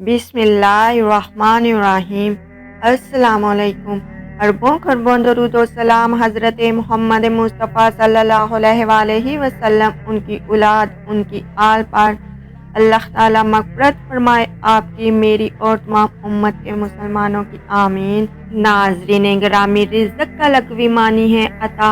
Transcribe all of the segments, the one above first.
बिस्मिल्लाहिर्रहमानिर्रहीम। अस्सलाम वालेकुम। अरबों खरबों दरूद व सलाम हज़रत मोहम्मद मुस्तफ़ा सल्लल्लाहु अलैहि वसल्लम, उनकी औलाद, उनकी आल पर अल्लाह ताला मग़फ़िरत फरमाए, आपकी, मेरी और तमाम उम्मत के मुसलमानों की, आमीन। नाज़रीन गिरामी, रिज़्क़ का लग़वी मानी है अता,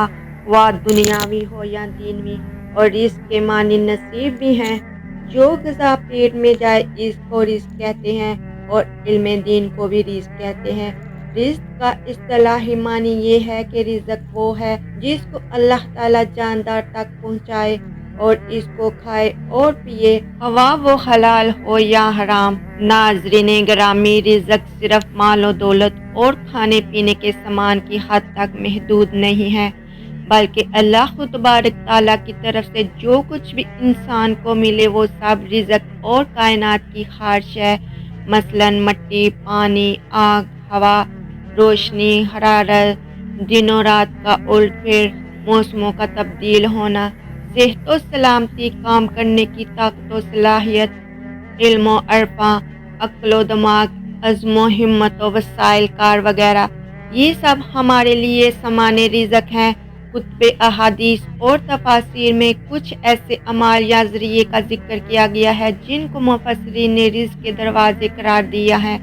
व दुनियावी हो या दीनवी, और रिज़्क़ के मानी नसीब भी हैं। जो ग़िज़ा पेट में जाए इसको रिज़्क़ कहते हैं, और इल्म दीन को भी रिज़्क़ कहते हैं। रिज़्क़ का इस्तिलाही मानी ये है कि रिज़्क़ वो है जिसको अल्लाह ताला जानदार तक पहुँचाए और इसको खाए और पिए, हवा वो हलाल हो या हराम। नाज़रीन गिरामी, रिज़्क़ सिर्फ माल और दौलत और खाने पीने के सामान की हद तक महदूद नहीं है, बल्कि अल्लाह तबारक ताला की तरफ से जो कुछ भी इंसान को मिले वो सब रिज़्क़ और कायनात की ख़ारिश है। मसलन मिट्टी, पानी, आग, हवा, रोशनी, हरारत, दिनों रात का उलट फेर, मौसमों का तब्दील होना, सेहत और सलामती, काम करने की ताकत और सलाहियत, इल्म और अरफा, अक्ल व दिमाग, अज़्म व हिम्मत व वसाइल कार वगैरह, ये सब हमारे लिए सामान्य रिज़्क़ हैं। कुतुब अहादीस और तफासिर में कुछ ऐसे अमाल या ज़रिए का जिक्र किया गया है जिनको मुफस्सिरीन ने रिज़्क़ के दरवाजे करार दिया है,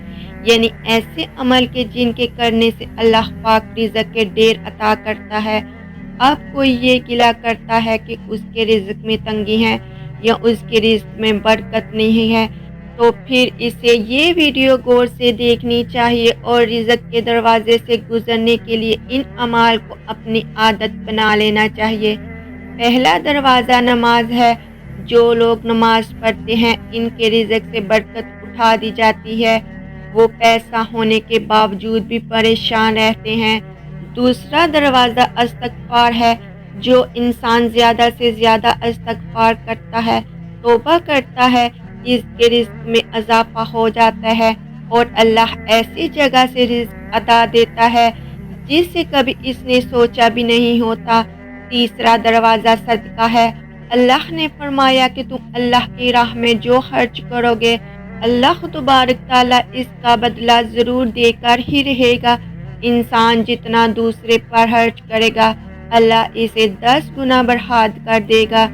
यानी ऐसे अमल के जिनके करने से अल्लाह पाक रिज़्क़ के ढेर अता करता है। अब कोई ये गिला करता है कि उसके रिज़्क़ में तंगी है या उसके रिज़्क़ में बरकत नहीं है, तो फिर इसे ये वीडियो गौर से देखनी चाहिए और रिज़्क़ के दरवाजे से गुजरने के लिए इन अमाल को अपनी आदत बना लेना चाहिए। पहला दरवाज़ा नमाज है। जो लोग नमाज पढ़ते हैं इनके रिज़्क़ से बरकत उठा दी जाती है। वो पैसा होने के बावजूद भी परेशान रहते हैं। दूसरा दरवाज़ा इस्तिग़फ़ार है। जो इंसान ज़्यादा से ज़्यादा इस्तिग़फ़ार करता है, तौबा करता है, इसके रिज़्क़ में इज़ाफ़ा हो जाता है और अल्लाह ऐसी जगह से रिज़्क़ अता देता है जिससे कभी इसने सोचा भी नहीं होता। तीसरा दरवाज़ा सदका है। अल्लाह ने फरमाया कि तुम अल्लाह की राह में जो खर्च करोगे, अल्लाह तबारक ताला इसका बदला ज़रूर देकर ही रहेगा। इंसान जितना दूसरे पर खर्च करेगा, अल्लाह इसे 10 गुना बढ़ा कर देगा।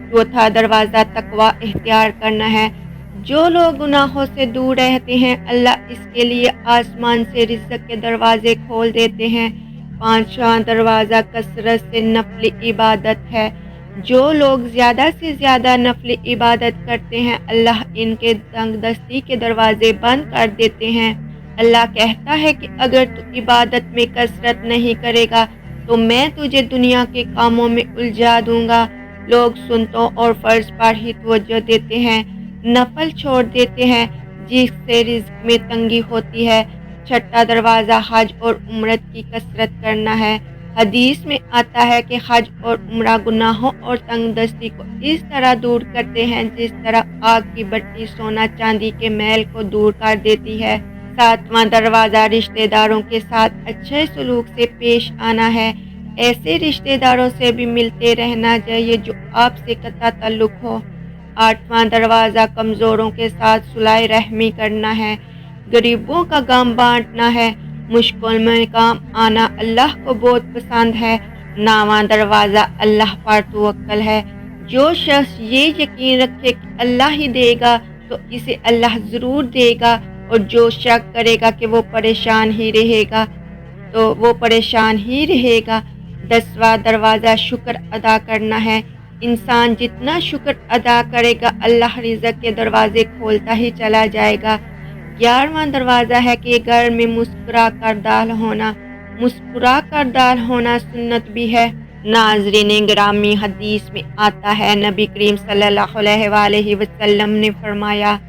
चौथा दरवाज़ा तकवा इख्तियार करना है। जो लोग गुनाहों से दूर रहते हैं, अल्लाह इसके लिए आसमान से रिज़्क़ के दरवाजे खोल देते हैं। पांचवा दरवाज़ा कसरत से नफली इबादत है। जो लोग ज़्यादा से ज़्यादा नफली इबादत करते हैं, अल्लाह इनके तंगदस्ती के दरवाजे बंद कर देते हैं। अल्लाह कहता है कि अगर तू इबादत में कसरत नहीं करेगा तो मैं तुझे दुनिया के कामों में उलझा दूंगा। लोग सुन्नतों और फ़र्ज पर ही तवज्जो देते हैं, नफल छोड़ देते हैं, जिससे रिज़्क़ में तंगी होती है। छठा दरवाज़ा हज और उम्रत की कसरत करना है। हदीस में आता है कि हज और उम्रा गुनाहों और तंगदस्ती को इस तरह दूर करते हैं जिस तरह आग की भट्टी सोना चांदी के मैल को दूर कर देती है। सातवां दरवाज़ा रिश्तेदारों के साथ अच्छे सलूक से पेश आना है। ऐसे रिश्तेदारों से भी मिलते रहना चाहिए जो आपसे कता ताल्लुक़ हो। आठवां दरवाज़ा कमज़ोरों के साथ सुलह रहमी करना है। गरीबों का गम बांटना है। मुश्किल में काम आना अल्लाह को बहुत पसंद है। नौवां दरवाज़ा अल्लाह पर तवक्कल है। जो शख्स ये यकीन रखे कि अल्लाह ही देगा तो इसे अल्लाह ज़रूर देगा, और जो शक करेगा कि वो परेशान ही रहेगा तो वो परेशान ही रहेगा। 10वां दरवाज़ा शुक्र अदा करना है। इंसान जितना शुक्र अदा करेगा, अल्लाह रिज़्क़ के दरवाजे खोलता ही चला जाएगा। 11वां दरवाज़ा है कि घर में मुस्कुरा कर दाल होना। मुस्कुरा कर दाल होना सुन्नत भी है। नाज़रीन गिरामी, हदीस में आता है, नबी करीम सल्लल्लाहु अलैहि वसल्लम ने फरमाया,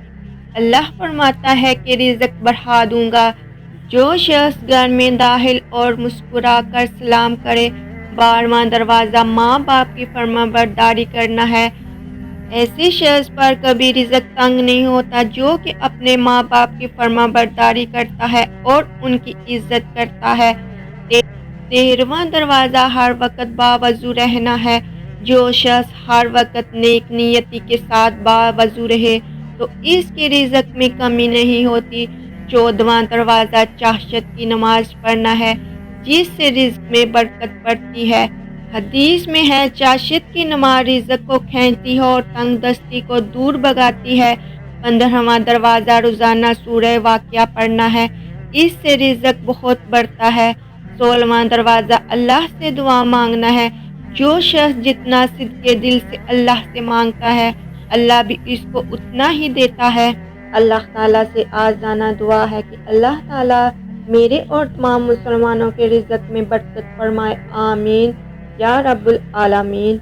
अल्लाह फरमाता है कि रिज़्क़ बढ़ा दूंगा। जो शख्स घर में दाखिल और मुस्कुरा कर सलाम करे। 12वां दरवाज़ा माँ बाप की फरमाबरदारी करना है। ऐसे शख्स पर कभी रिज़्क़ तंग नहीं होता जो कि अपने माँ बाप की फरमाबरदारी करता है और उनकी इज्जत करता है। 13वां दरवाज़ा हर वक्त बावज़ू रहना है। जो शख्स हर वक्त नेक नियति के साथ बावज़ू रहे تو اس کی رزق میں کمی نہیں ہوتی۔ 14واں دروازہ چاشت کی نماز پڑھنا ہے، جس سے رزق میں برکت بڑھتی ہے۔ حدیث میں ہے چاشت کی نماز رزق کو کھینچتی ہے اور تنگ دستی کو دور بھگاتی ہے۔ 15واں دروازہ روزانہ سورہ واقعہ پڑھنا ہے، اس سے رزق بہت بڑھتا ہے۔ 16واں دروازہ اللہ سے دعا مانگنا ہے، جو شخص جتنا صدقے دل سے اللہ سے مانگتا ہے اللہ بھی اس کو اتنا ہی دیتا ہے۔ اللہ تعالیٰ سے آجزانہ دعا ہے کہ اللہ تعالیٰ میرے اور تمام مسلمانوں کے رزق میں برکت فرمائے، آمین یا رب العالمین۔